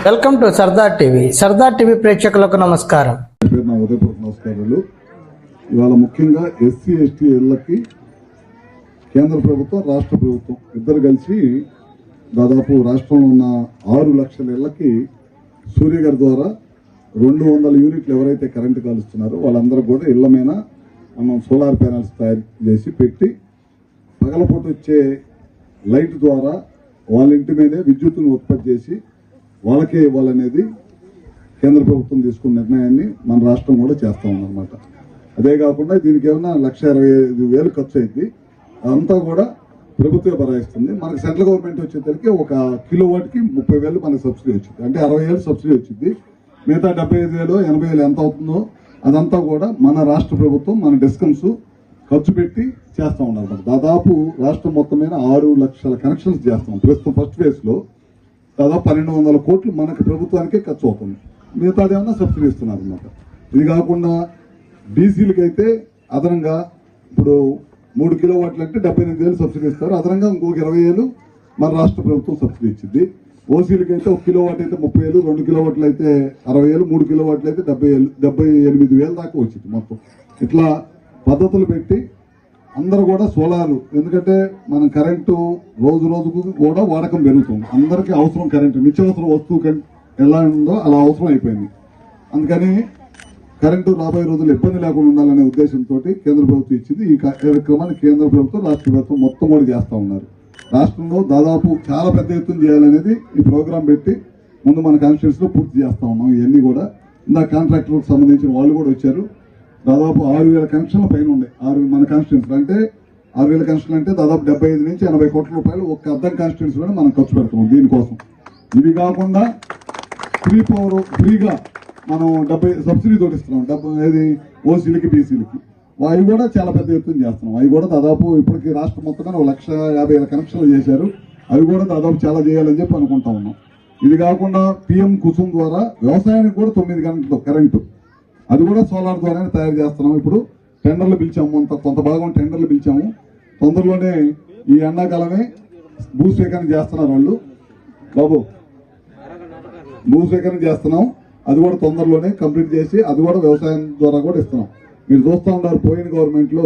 Welcome to Sardar TV. Sardar TV ప్రేక్షకులకు నమస్కారం. నమస్కారాలు. ఇవాళ ముఖ్యంగా ఎస్సీ ఎస్టీ ఇళ్లకి కేంద్ర ప్రభుత్వం రాష్ట్ర ప్రభుత్వం ఇద్దరు కలిసి దాదాపు రాష్ట్రంలో ఉన్న 6 లక్షల ఇళ్లకి సూర్య గారి ద్వారా 200 యూనిట్లు ఎవరైతే కరెంటు కాలుస్తున్నారో వాళ్ళందరూ కూడా ఇళ్ల మీద మనం సోలార్ ప్యానల్స్ తయారు చేసి పెట్టి పగలపూట వచ్చే లైట్ ద్వారా వాళ్ళ ఇంటి మీదే విద్యుత్తును ఉత్పత్తి చేసి వాళ్ళకే ఇవ్వాలనేది కేంద్ర ప్రభుత్వం తీసుకున్న నిర్ణయాన్ని మన రాష్ట్రం కూడా చేస్తా ఉందన్నమాట. అదే కాకుండా దీనికి ఏమన్నా 1,25,000 ఖర్చు అయింది. అదంతా కూడా ప్రభుత్వమే భరాయిస్తుంది. మనకి సెంట్రల్ గవర్నమెంట్ వచ్చేసరికి 1 కిలోవాట్కి 30,000 మనకి సబ్సిడీ వచ్చింది. అంటే 60,000 సబ్సిడీ వచ్చింది. మిగతా 75,000 80,000 ఎంత అవుతుందో అదంతా కూడా మన రాష్ట్ర ప్రభుత్వం మన డిస్కమ్స్ ఖర్చు పెట్టి చేస్తూ ఉన్నారు. దాదాపు రాష్ట్రం మొత్తం మీద 6 లక్షల కనెక్షన్స్ చేస్తాం. ప్రస్తుతం ఫస్ట్ ఫేజ్ లో దాదాపు 1,200 కోట్లు మనకి ప్రభుత్వానికే ఖర్చు అవుతుంది. మిగతాది ఏమన్నా సబ్సిడీ ఇస్తున్నారు అనమాట. ఇది కాకుండా డీసీలకి అయితే అదనంగా ఇప్పుడు 3 కిలోవాట్లు అంటే 78,000 సబ్సిడీ ఇస్తారు. అదనంగా ఇంకొక 20,000 మన రాష్ట్ర ప్రభుత్వం సబ్సిడీ ఇచ్చింది. ఓసీలకి అయితే 1 కిలోవాట్ అయితే 30,000, 2 కిలోవాట్లు అయితే 60,000, 3 కిలోవాట్లు అయితే 78,000 దాకా వచ్చింది మొత్తం. ఇట్లా పద్ధతులు పెట్టి అందరూ కూడా సోలారు, ఎందుకంటే మనం కరెంటు రోజు రోజుకు కూడా వాడకం పెరుగుతుంది. అందరికీ అవసరం కరెంటు, నిత్యావసర వస్తువు ఎలా ఉందో అలా అవసరం అయిపోయింది. అందుకని కరెంటు రాబోయే రోజులు ఇబ్బంది లేకుండా ఉండాలనే ఉద్దేశంతో కేంద్ర ప్రభుత్వం ఇచ్చింది. ఈ కార్యక్రమాన్ని కేంద్ర ప్రభుత్వం రాష్ట్ర ప్రభుత్వం మొత్తం కూడా చేస్తూ ఉన్నారు. రాష్ట్రంలో దాదాపు చాలా పెద్ద ఎత్తున చేయాలనేది ఈ ప్రోగ్రాం పెట్టి ముందు మన కాన్స్టిట్యూన్స్ లో పూర్తి చేస్తా ఉన్నాం. ఇవన్నీ కూడా ఇందా కాంట్రాక్టర్లకు సంబంధించిన వాళ్ళు కూడా వచ్చారు. దాదాపు 6,000 కనెక్షన్ల పైన ఉండే మన కాన్స్టిట్యూన్స్ అంటే 6,000 కనెక్షన్లు అంటే దాదాపు 75 నుంచి 80 కోట్ల రూపాయలు ఒక్క అద్దం కాన్స్టిట్యూన్స్ లోనే మనం ఖర్చు పెడుతున్నాం దీనికోసం. ఇవి కాకుండా ఫ్రీగా మనం 70 సబ్సిడీ తోటిస్తున్నాం. ఏది ఓసీలకి బీసీలకి అవి కూడా చాలా పెద్ద ఎత్తున చేస్తున్నాం. అవి కూడా దాదాపు ఇప్పటికి రాష్ట్రం మొత్తంగా 1,50,000 కనెక్షన్లు చేశారు. అవి కూడా దాదాపు చాలా చేయాలని చెప్పి అనుకుంటా ఉన్నాం. ఇది కాకుండా పిఎం కుసుమ్ ద్వారా వ్యవసాయానికి కూడా 9 గంటలు కరెంటు, అది కూడా సోలార్ ద్వారానే తయారు చేస్తున్నాం. ఇప్పుడు టెండర్లు పిలిచాము, కొంత భాగం టెండర్లు పిలిచాము. తొందరలోనే ఈ ఎండాకాలమే భూసేకరణ చేస్తున్నారు వాళ్ళు. బాబు భూసేకరణ చేస్తున్నాం, అది కూడా తొందరలోనే కంప్లీట్ చేసి అది కూడా వ్యవసాయం ద్వారా కూడా ఇస్తున్నాం. మీరు చూస్తూ ఉన్నారు పోయిన గవర్నమెంట్ లో